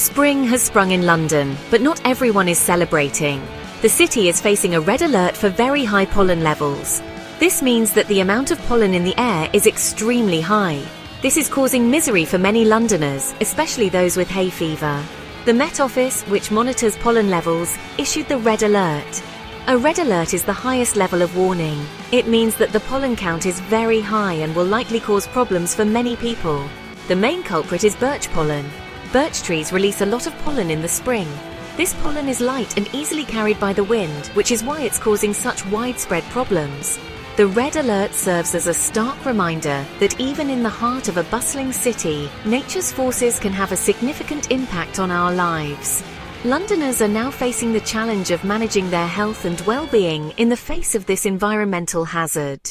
Spring has sprung in London, but not everyone is celebrating. The city is facing a red alert for very high pollen levels. This means that the amount of pollen in the air is extremely high. This is causing misery for many Londoners, especially those with hay fever. The Met Office, which monitors pollen levels, issued the red alert. A red alert is the highest level of warning. It means that the pollen count is very high and will likely cause problems for many people. The main culprit is birch pollen. Birch trees release a lot of pollen in the spring. This pollen is light and easily carried by the wind, which is why it's causing such widespread problems. The red alert serves as a stark reminder that even in the heart of a bustling city, nature's forces can have a significant impact on our lives. Londoners are now facing the challenge of managing their health and well-being in the face of this environmental hazard.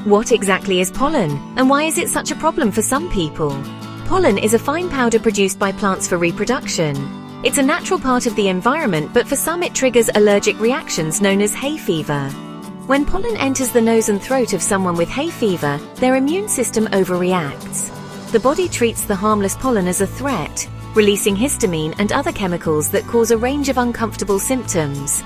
What exactly is pollen, and why is it such a problem for some people? Pollen is a fine powder produced by plants for reproduction. It's a natural part of the environment, but for some it triggers allergic reactions known as hay fever. When pollen enters the nose and throat of someone with hay fever, their immune system overreacts. The body treats the harmless pollen as a threat, releasing histamine and other chemicals that cause a range of uncomfortable symptoms.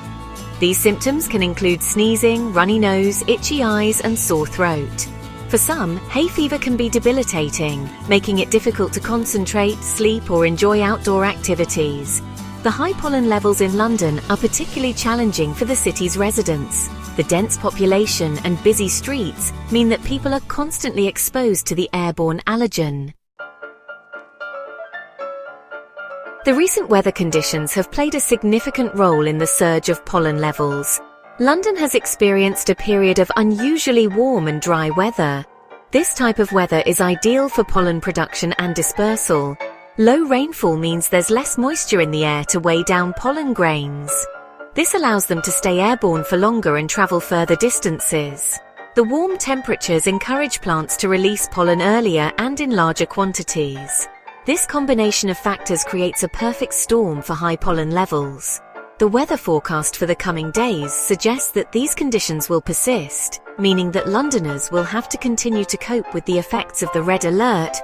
These symptoms can include sneezing, runny nose, itchy eyes, and sore throat. For some, hay fever can be debilitating, making it difficult to concentrate, sleep, or enjoy outdoor activities. The high pollen levels in London are particularly challenging for the city's residents. The dense population and busy streets mean that people are constantly exposed to the airborne allergen. The recent weather conditions have played a significant role in the surge of pollen levels. London has experienced a period of unusually warm and dry weather. This type of weather is ideal for pollen production and dispersal. Low rainfall means there's less moisture in the air to weigh down pollen grains. This allows them to stay airborne for longer and travel further distances. The warm temperatures encourage plants to release pollen earlier and in larger quantities. This combination of factors creates a perfect storm for high pollen levels. The weather forecast for the coming days suggests that these conditions will persist, meaning that Londoners will have to continue to cope with the effects of the red alert.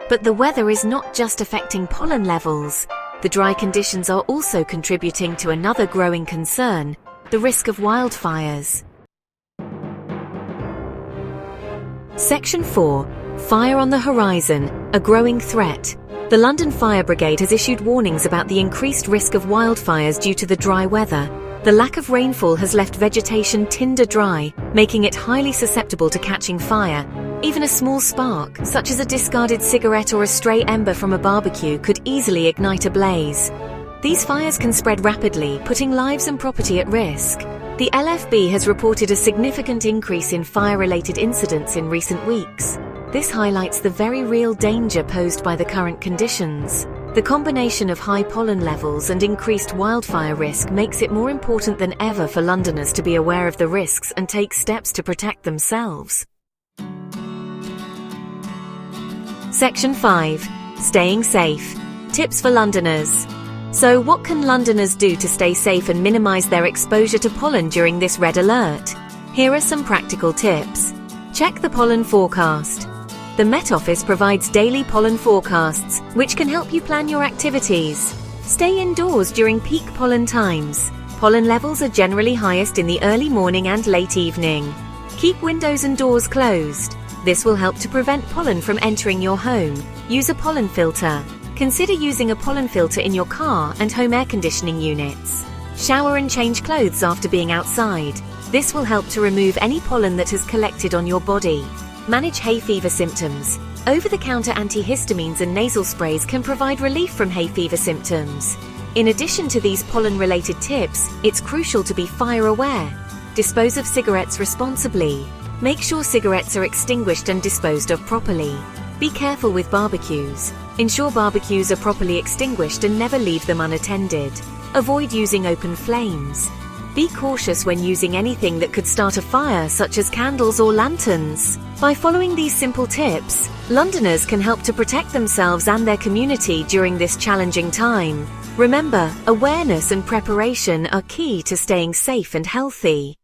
But the weather is not just affecting pollen levels. The dry conditions are also contributing to another growing concern, the risk of wildfires. Section 4. Fire on the horizon, a growing threat. The London Fire Brigade has issued warnings about the increased risk of wildfires due to the dry weather. The lack of rainfall has left vegetation tinder dry, making it highly susceptible to catching fire. Even a small spark, such as a discarded cigarette or a stray ember from a barbecue, could easily ignite a blaze. These fires can spread rapidly, putting lives and property at risk. The LFB has reported a significant increase in fire-related incidents in recent weeks. This highlights the very real danger posed by the current conditions. The combination of high pollen levels and increased wildfire risk makes it more important than ever for Londoners to be aware of the risks and take steps to protect themselves. Section 5. Staying safe. Tips for Londoners. So, what can Londoners do to stay safe and minimize their exposure to pollen during this red alert? Here are some practical tips. Check the pollen forecast. The Met Office provides daily pollen forecasts, which can help you plan your activities. Stay indoors during peak pollen times. Pollen levels are generally highest in the early morning and late evening. Keep windows and doors closed. This will help to prevent pollen from entering your home. Use a pollen filter. Consider using a pollen filter in your car and home air conditioning units. Shower and change clothes after being outside. This will help to remove any pollen that has collected on your body. Manage hay fever symptoms. Over-the-counter antihistamines and nasal sprays can provide relief from hay fever symptoms. In addition to these pollen-related tips, it's crucial to be fire-aware. Dispose of cigarettes responsibly. Make sure cigarettes are extinguished and disposed of properly. Be careful with barbecues. Ensure barbecues are properly extinguished and never leave them unattended. Avoid using open flames. Be cautious when using anything that could start a fire, such as candles or lanterns. By following these simple tips, Londoners can help to protect themselves and their community during this challenging time. Remember, awareness and preparation are key to staying safe and healthy.